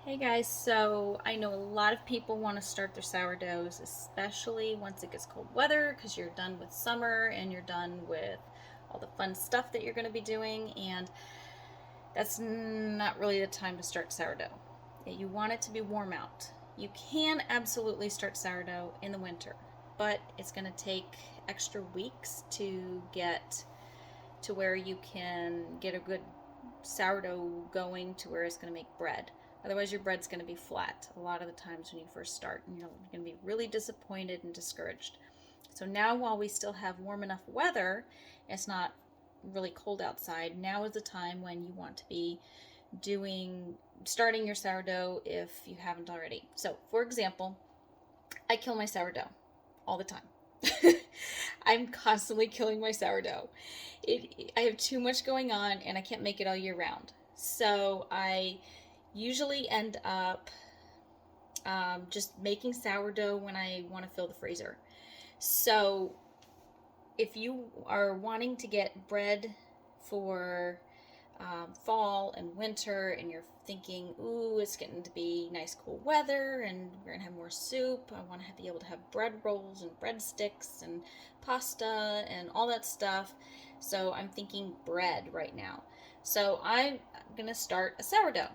Hey guys, so I know a lot of people want to start their sourdoughs, especially once it gets cold weather because you're done with summer and you're done with all the fun stuff that you're going to be doing, and that's not really the time to start sourdough. You want it to be warm out. You can absolutely start sourdough in the winter, but it's going to take extra weeks to get to where you can get a good sourdough going to where it's going to make bread. Otherwise, your bread's going to be flat a lot of the times when you first start, and you're going to be really disappointed and discouraged. So now, while we still have warm enough weather, it's not really cold outside. Now is the time when you want to be starting your sourdough if you haven't already. So, for example, I kill my sourdough all the time. I'm constantly killing my sourdough. I have too much going on and I can't make it all year round. So I usually end up just making sourdough when I want to fill the freezer. So if you are wanting to get bread for fall and winter, and you're thinking, ooh, it's getting to be nice cool weather and we're gonna have more soup, I want to be able to have bread rolls and breadsticks and pasta and all that stuff, so I'm thinking bread right now. So I'm gonna start a sourdough.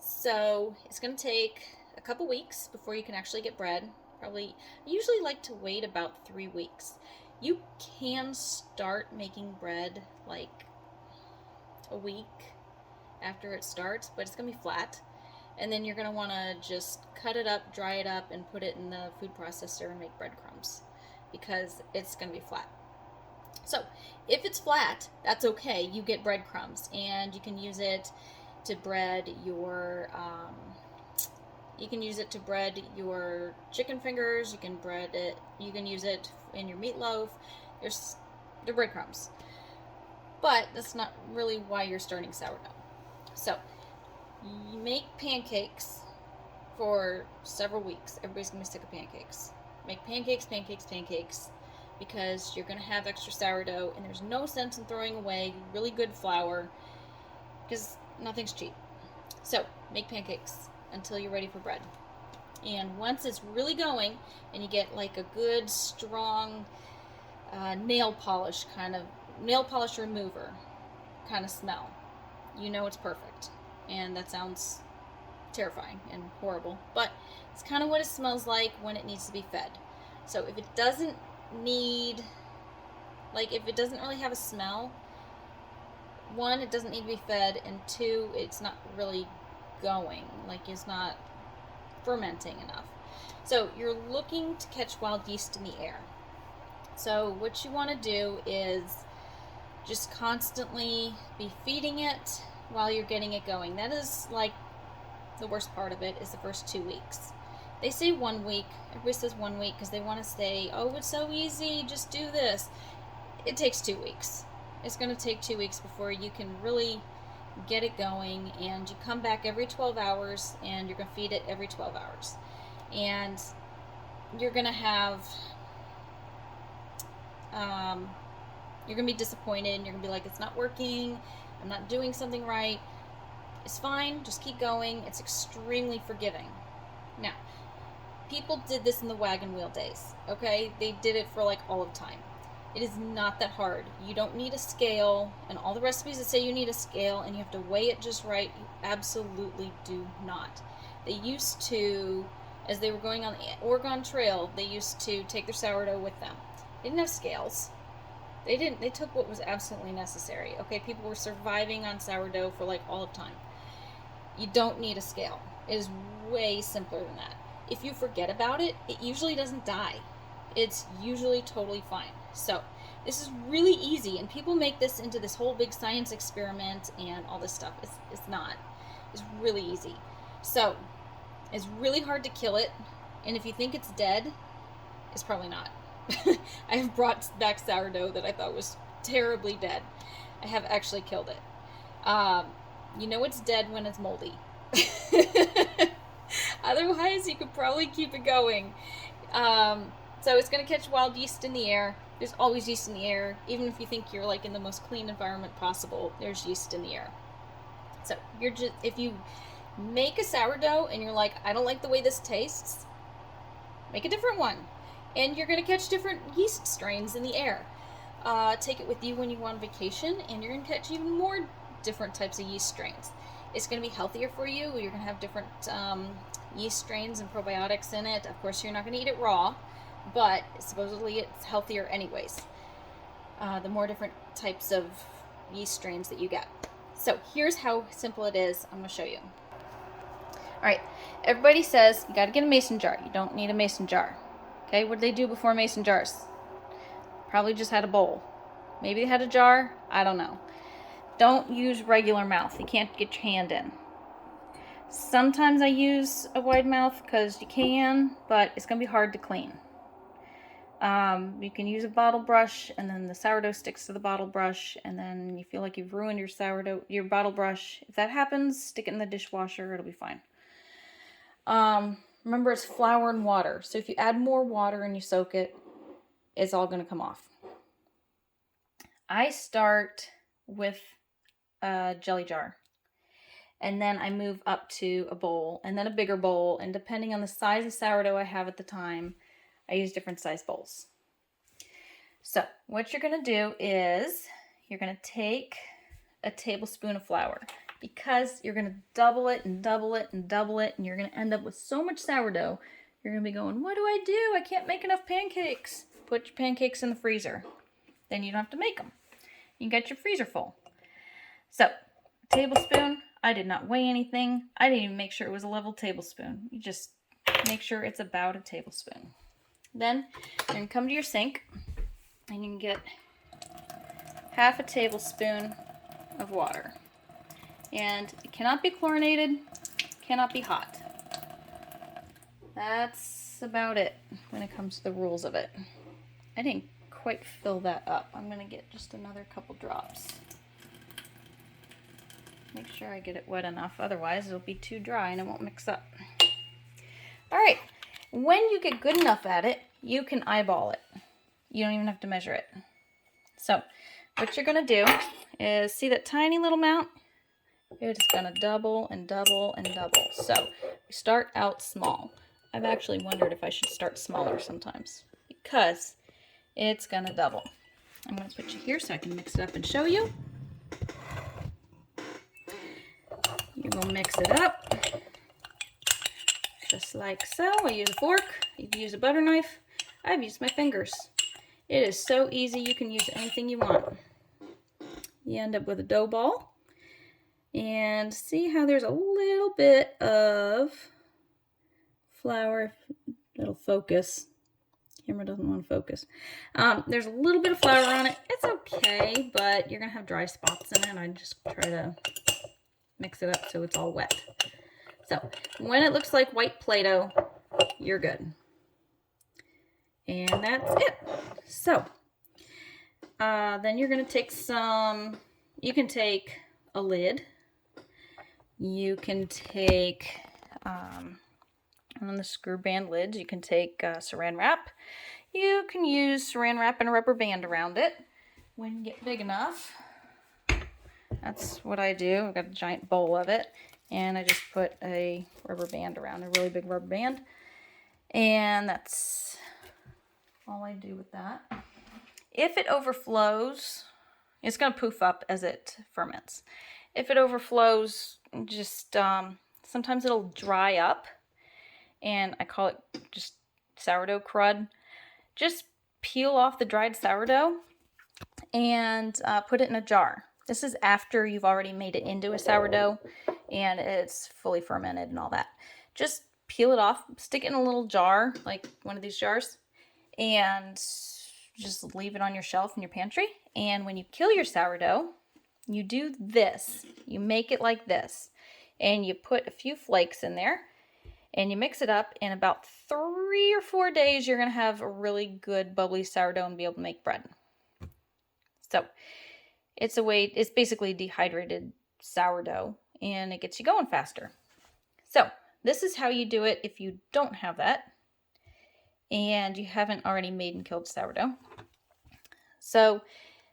So it's gonna take a couple weeks before you can actually get bread. Probably, I usually like to wait about 3 weeks. You can start making bread like a week after it starts, but it's gonna be flat. And then you're gonna wanna just cut it up, dry it up, and put it in the food processor and make breadcrumbs because it's gonna be flat. So if it's flat, that's okay. You get breadcrumbs, and you can use it to bread your chicken fingers. You can bread it. You can use it in your meatloaf. They're breadcrumbs, but that's not really why you're starting sourdough. So you make pancakes for several weeks. Everybody's gonna be sick of pancakes. Make pancakes, pancakes, pancakes, because you're gonna have extra sourdough, and there's no sense in throwing away really good flour because nothing's cheap. So make pancakes until you're ready for bread. And once it's really going, and you get like a good strong nail polish remover kind of smell, you know it's perfect. And that sounds terrifying and horrible, but it's kind of what it smells like when it needs to be fed. So if it doesn't really have a smell, one, it doesn't need to be fed, and two, it's not really going, like it's not fermenting enough. So you're looking to catch wild yeast in the air. So what you want to do is just constantly be feeding it while you're getting it going. That is like the worst part of it, is the first 2 weeks. They say 1 week. Everybody says 1 week because they want to say, oh, it's so easy, just do this. It takes 2 weeks. It's going to take 2 weeks before you can really get it going, and you come back every 12 hours and you're going to feed it every 12 hours. And you're going to have you're going to be disappointed, and you're going to be like, it's not working, I'm not doing something right. It's fine, just keep going. It's extremely forgiving. Now, people did this in the wagon wheel days, okay? They did it for like all of time. It is not that hard. You don't need a scale, and all the recipes that say you need a scale and you have to weigh it just right, you absolutely do not. They used to, as they were going on the Oregon Trail, they used to take their sourdough with them. They didn't have scales. They took what was absolutely necessary. Okay, people were surviving on sourdough for like all of time. You don't need a scale. It is way simpler than that. If you forget about it, it usually doesn't die. It's usually totally fine. So this is really easy, and people make this into this whole big science experiment and all this stuff. It's not. It's really easy. So it's really hard to kill it, and if you think it's dead, it's probably not. I have brought back sourdough that I thought was terribly dead. I have actually killed it. You know it's dead when it's moldy. Otherwise, you could probably keep it going. So it's going to catch wild yeast in the air. There's always yeast in the air. Even if you think you're like in the most clean environment possible, there's yeast in the air. So if you make a sourdough and you're like, I don't like the way this tastes, make a different one. And you're going to catch different yeast strains in the air. Take it with you when you go on vacation, and you're going to catch even more different types of yeast strains. It's going to be healthier for you. You're going to have different yeast strains and probiotics in it. Of course, you're not going to eat it raw, but supposedly it's healthier anyways. The more different types of yeast strains that you get. So here's how simple it is. I'm going to show you. All right, everybody says you got to get a mason jar. You don't need a mason jar. Okay, what did they do before mason jars? Probably just had a bowl. Maybe they had a jar. I don't know. Don't use regular mouth. You can't get your hand in. Sometimes I use a wide mouth because you can, but it's going to be hard to clean. You can use a bottle brush, and then the sourdough sticks to the bottle brush, and then you feel like you've ruined your bottle brush. If that happens, stick it in the dishwasher. It'll be fine. Remember, it's flour and water. So if you add more water and you soak it, it's all going to come off. I start with a jelly jar, and then I move up to a bowl, and then a bigger bowl, and depending on the size of sourdough I have at the time, I use different size bowls. So what you're going to do is you're going to take a tablespoon of flour, because you're going to double it and double it and double it, and you're going to end up with so much sourdough, you're going to be going, what do? I can't make enough pancakes. Put your pancakes in the freezer. Then you don't have to make them. You got your freezer full. So, a tablespoon. I did not weigh anything. I didn't even make sure it was a level tablespoon. You just make sure it's about a tablespoon. Then you're going to come to your sink, and you can get half a tablespoon of water. And it cannot be chlorinated, cannot be hot. That's about it when it comes to the rules of it. I didn't quite fill that up. I'm going to get just another couple drops. Make sure I get it wet enough, otherwise it'll be too dry and it won't mix up. Alright, when you get good enough at it, you can eyeball it. You don't even have to measure it. So, what you're going to do is, see that tiny little amount? It's going to double and double and double. So, we start out small. I've actually wondered if I should start smaller sometimes, because it's going to double. I'm going to put you here so I can mix it up and show you. You're going to mix it up, just like so. I use a fork. You can use a butter knife. I've used my fingers. It is so easy. You can use anything you want. You end up with a dough ball. And see how there's a little bit of flour. It'll focus. Camera doesn't want to focus. There's a little bit of flour on it. It's okay, but you're going to have dry spots in it. I just try to mix it up so it's all wet. So when it looks like white Play-Doh, you're good. And that's it. So then you're going to take some, you can take a lid. You can take, on the screw band lids, you can take saran wrap. You can use saran wrap and a rubber band around it when you get big enough. That's what I do. I've got a giant bowl of it, and I just put a rubber band around, a really big rubber band. And that's all I do with that. If it overflows, it's going to poof up as it ferments. If it overflows, just sometimes it'll dry up, and I call it just sourdough crud. Just peel off the dried sourdough and put it in a jar. This is after you've already made it into a sourdough and it's fully fermented and all that. Just peel it off, stick it in a little jar, like one of these jars, and just leave it on your shelf in your pantry. And when you kill your sourdough, you do this. You make it like this, and you put a few flakes in there, and you mix it up. In about 3 or 4 days, you're going to have a really good bubbly sourdough and be able to make bread. So it's basically dehydrated sourdough, and it gets you going faster. So this is how you do it if you don't have that and you haven't already made and killed sourdough. So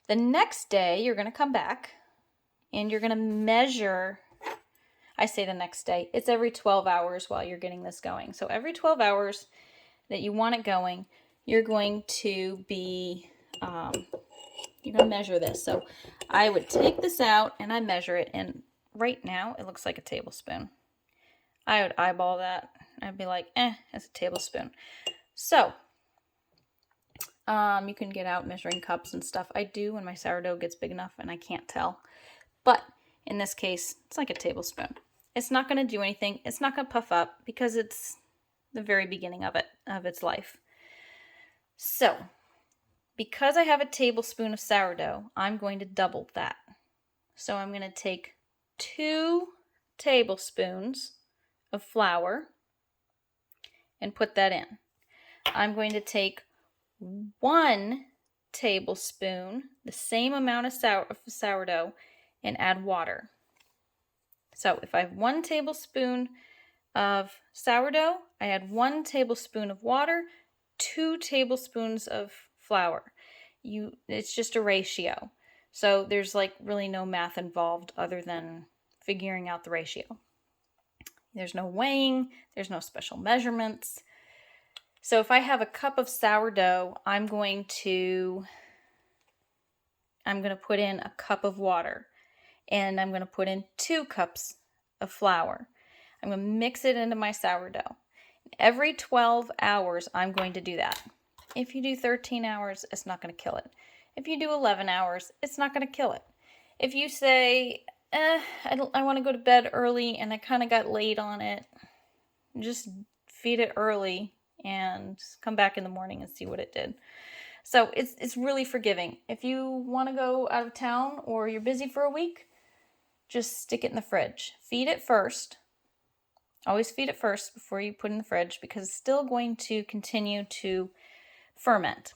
the next day, you're going to come back and you're going to measure. I say the next day. It's every 12 hours while you're getting this going. So every 12 hours that you want it going, you're going to be, you're going to measure this. So I would take this out and I measure it. And right now it looks like a tablespoon. I would eyeball that. I'd be like, it's a tablespoon. So you can get out measuring cups and stuff. I do when my sourdough gets big enough and I can't tell. But in this case, it's like a tablespoon. It's not going to do anything. It's not going to puff up because it's the very beginning of its life. So, because I have a tablespoon of sourdough, I'm going to double that. So I'm going to take 2 tablespoons of flour and put that in. I'm going to take 1 tablespoon, the same amount of sourdough, and add water. So if I have 1 tablespoon of sourdough, I add 1 tablespoon of water, 2 tablespoons of flour. It's just a ratio. So there's like really no math involved other than figuring out the ratio. There's no weighing, there's no special measurements. So if I have a cup of sourdough, I'm going to put in a cup of water, and I'm going to put in 2 cups of flour. I'm going to mix it into my sourdough. Every 12 hours, I'm going to do that. If you do 13 hours, it's not going to kill it. If you do 11 hours, it's not going to kill it. If you say, I want to go to bed early and I kind of got late on it, just feed it early and come back in the morning and see what it did. So it's really forgiving. If you want to go out of town or you're busy for a week, just stick it in the fridge. Feed it first. Always feed it first before you put it in the fridge because it's still going to continue to ferment.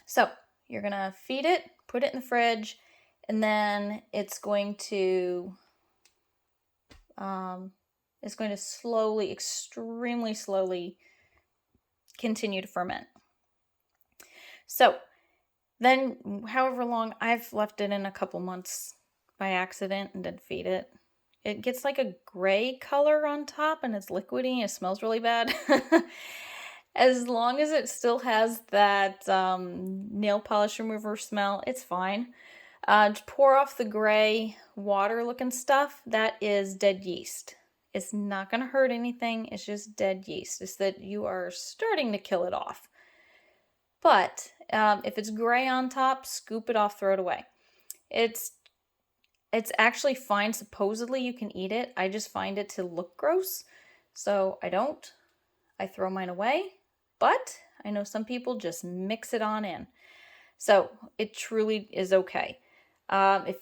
So you're going to feed it, put it in the fridge, and then it's going to slowly, extremely slowly continue to ferment. So then however long, I've left it in a couple months by accident and didn't feed it. It gets like a gray color on top and it's liquidy. It smells really bad. As long as it still has that nail polish remover smell, it's fine. Pour off the gray water looking stuff. That is dead yeast. It's not going to hurt anything. It's just dead yeast. It's that you are starting to kill it off. But if it's gray on top, scoop it off, throw it away. It's actually fine. Supposedly you can eat it. I just find it to look gross. So I don't. I throw mine away. But I know some people just mix it on in. So it truly is okay. If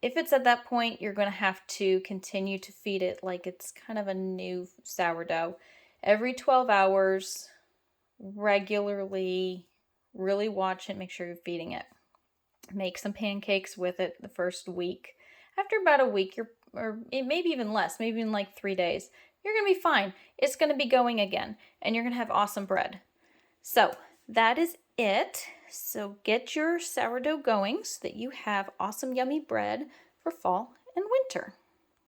it's at that point, you're going to have to continue to feed it like it's kind of a new sourdough. Every 12 hours, regularly, really watch it, make sure you're feeding it. Make some pancakes with it the first week. After about a week, or maybe even less, maybe in like 3 days, you're going to be fine. It's going to be going again, and you're going to have awesome bread. So that is it. So get your sourdough going so that you have awesome, yummy bread for fall and winter.